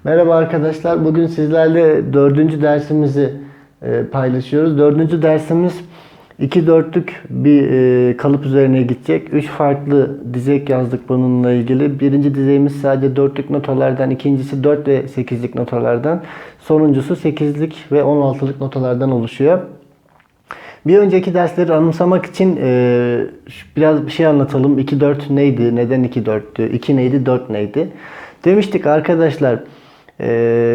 Merhaba arkadaşlar. Bugün sizlerle dördüncü dersimizi paylaşıyoruz. Dördüncü dersimiz 2 dörtlük bir kalıp üzerine gidecek. 3 farklı dizek yazdık bununla ilgili. Birinci dizeyimiz sadece dörtlük notalardan, ikincisi 4 ve 8'lik notalardan, sonuncusu 8'lik ve 16'lık notalardan oluşuyor. Bir önceki dersleri anımsamak için biraz bir şey anlatalım. 2-4 neydi? Neden 2-4'tü? 2 neydi? 4 neydi? Demiştik arkadaşlar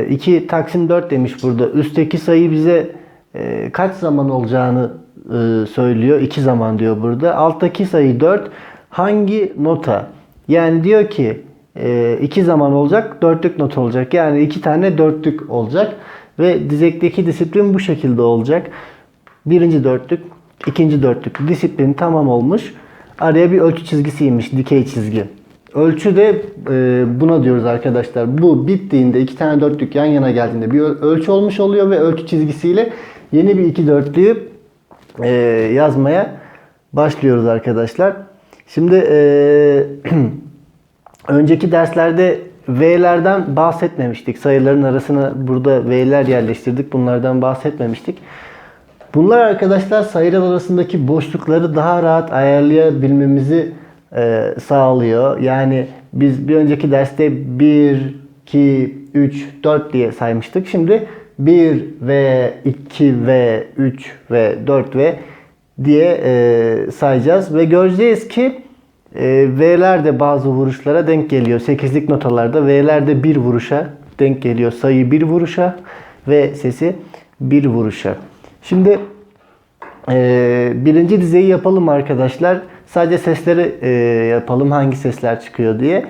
2 Taksim 4 demiş burada. Üstteki sayı bize kaç zaman olacağını söylüyor. 2 zaman diyor burada. Alttaki sayı 4. Hangi nota? Yani diyor ki 2 zaman olacak. Dörtlük nota olacak. Yani 2 tane dörtlük olacak. Ve dizekteki disiplin bu şekilde olacak. Birinci dörtlük, ikinci dörtlük disiplin tamam olmuş. Araya bir ölçü çizgisiymiş, dikey çizgi. Ölçü de buna diyoruz arkadaşlar. Bu bittiğinde iki tane dörtlük yan yana geldiğinde bir ölçü olmuş oluyor ve ölçü çizgisiyle yeni bir iki dörtlüğü yazmaya başlıyoruz arkadaşlar. Şimdi önceki derslerde V'lerden bahsetmemiştik. Sayıların arasına burada V'ler yerleştirdik. Bunlardan bahsetmemiştik. Bunlar arkadaşlar sayılar arasındaki boşlukları daha rahat ayarlayabilmemizi sağlıyor. Yani biz bir önceki derste 1, 2, 3, 4 diye saymıştık. Şimdi 1 ve 2 ve 3 ve 4 ve diye sayacağız. Ve göreceğiz ki V'ler de bazı vuruşlara denk geliyor. 8'lik notalarda V'ler de bir vuruşa denk geliyor. Sayı bir vuruşa ve sesi bir vuruşa. Şimdi birinci dizeyi yapalım arkadaşlar. Sadece sesleri yapalım. Hangi sesler çıkıyor diye.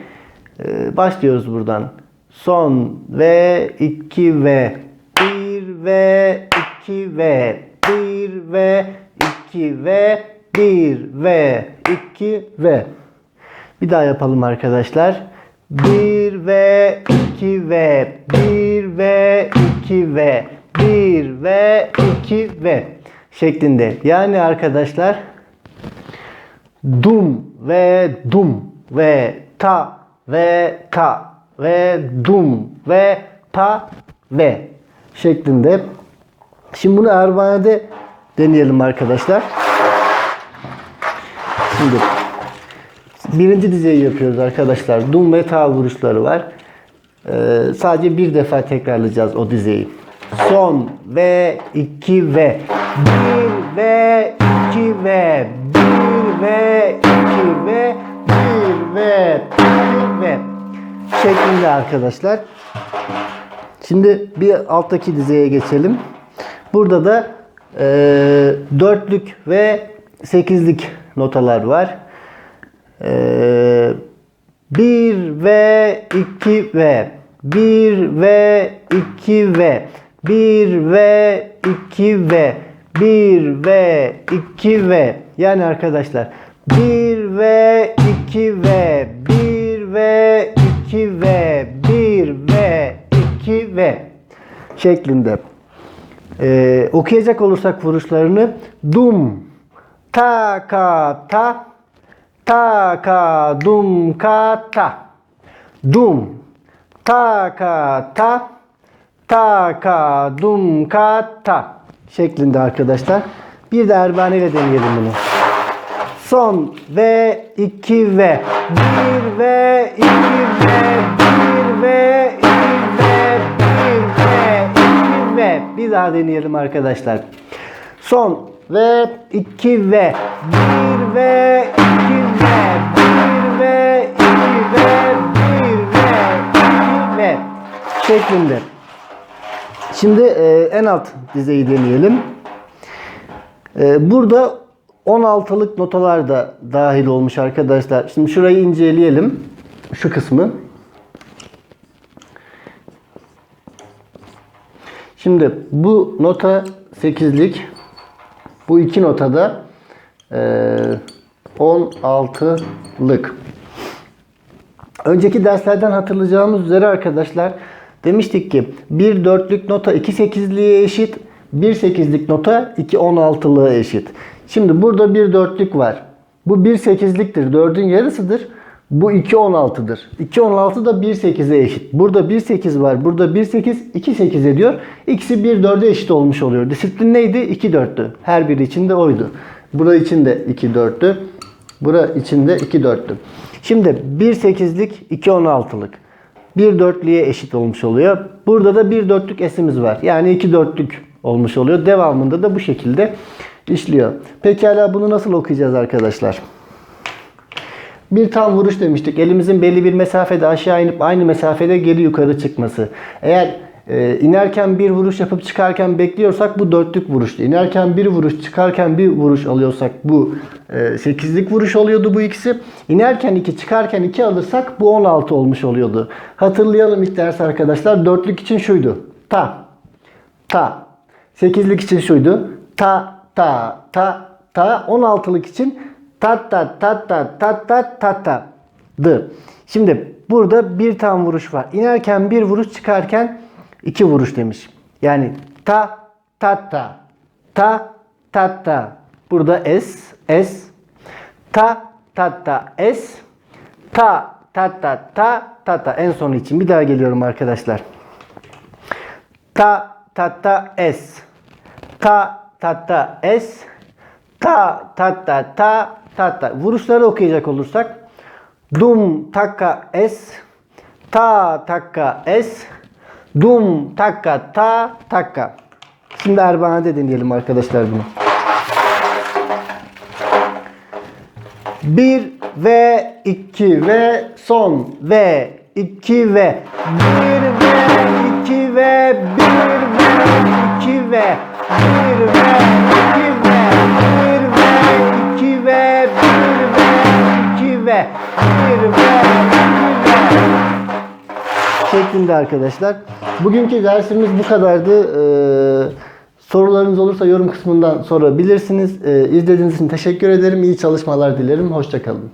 Başlıyoruz buradan. Son ve 2 ve 1 ve 2 ve 1 ve 2 ve 1 ve 2 ve. Bir daha yapalım arkadaşlar. 1 ve 2 ve 1 ve 2 ve 1 ve 2 ve şeklinde. Yani arkadaşlar dum ve dum ve ta ve ta ve dum ve ta ve şeklinde. Şimdi bunu Erbane'de deneyelim arkadaşlar. Şimdi birinci dizeyi yapıyoruz arkadaşlar. Dum ve ta vuruşları var. Sadece bir defa tekrarlayacağız o dizeyi. Son ve 2 ve 1 ve 2 ve 1 ve 2 ve 1 ve 2 ve şeklinde arkadaşlar. Şimdi bir alttaki dizeye geçelim. Burada da dörtlük ve 8'lik notalar var. 1 ve 2 ve 1 ve 2 ve 1 ve 2 ve 1 ve 2 ve yani arkadaşlar 1 ve 2 ve 1 ve 2 ve 1 ve 2 ve şeklinde. Okuyacak olursak vuruşlarını dum ta ka ta ta ka dum ka ta dum ta ka ta ta ka dum ka ta şeklinde arkadaşlar. Bir de Erbane ile deneyelim bunu. Son ve 2 ve 1 ve 2 ve 1 ve 2 ve 1 ve 2 ve bir daha deneyelim arkadaşlar. Son ve 2 ve 1 ve 2 ve 1 ve 2 ve 1 ve 2 ve şeklinde. Şimdi en alt dizeyi deneyelim. Burada 16'lık notalar da dahil olmuş arkadaşlar. Şimdi şurayı inceleyelim. Şu kısmı. Şimdi bu nota 8'lik. Bu iki notada 16'lık. Önceki derslerden hatırlayacağımız üzere arkadaşlar demiştik ki bir dörtlük nota 2 8'liğe eşit, bir 8'lik nota 2 16'lığa eşit. Şimdi burada bir dörtlük var. Bu bir 8'liktir. 4'ün yarısıdır. Bu 2.16'dır. 2.16 da 1.8'e eşit. Burada 1.8 var. Burada 1.8, 2.8 ediyor. İkisi 1.4'e eşit olmuş oluyor. Disiplin neydi? 2.4'tü. Her biri içinde oydu. Bura için de 2.4'tü. Bura için de 2.4'tü. Şimdi 1.8'lik 2.16'lık 1.4'lüğe eşit olmuş oluyor. Burada da 1.4'lük S'imiz var. Yani 2.4'lük olmuş oluyor. Devamında da bu şekilde işliyor. Pekala bunu nasıl okuyacağız arkadaşlar? Bir tam vuruş demiştik. Elimizin belli bir mesafede aşağı inip aynı mesafede geri yukarı çıkması. Eğer inerken bir vuruş yapıp çıkarken bekliyorsak bu dörtlük vuruştu. İnerken bir vuruş, çıkarken bir vuruş alıyorsak bu 8'lik vuruş oluyordu bu ikisi. İnerken 2, çıkarken 2 alırsak bu 16 olmuş oluyordu. Hatırlayalım ilk ders arkadaşlar. Dörtlük için şuydu. Ta, ta. 8'lik için şuydu. Ta, ta, ta, ta. 16'lık için ta, ta, ta, ta, ta, ta, ta, ta. Dı. Şimdi burada bir tam vuruş var. İnerken bir vuruş, çıkarken 2 vuruş demiş. Yani ta, ta, ta, ta, ta, ta. Burada S, S. Ta, ta, ta, S. Ta, ta, ta, ta, ta, ta. En sonu için bir daha geliyorum arkadaşlar. Ta, ta, ta, S. Ta, ta, ta, S. Ta, ta, ta, ta, ta, ta. Vuruşları okuyacak olursak. Dum, taka, S. Ta, taka, S. Dum, taka, ta, taka. Şimdi Erbane'de deneyelim arkadaşlar bunu. 1 ve 2 ve son ve 2 ve 1 ve 2 ve 1 ve 2 ve 1 ve 2 ve 1 ve 2 ve 1 ve 2 ve 1 ve 2 ve şeklinde arkadaşlar. Bugünkü dersimiz bu kadardı. Sorularınız olursa yorum kısmından sorabilirsiniz. İzlediğiniz için teşekkür ederim. İyi çalışmalar dilerim. Hoşça kalın.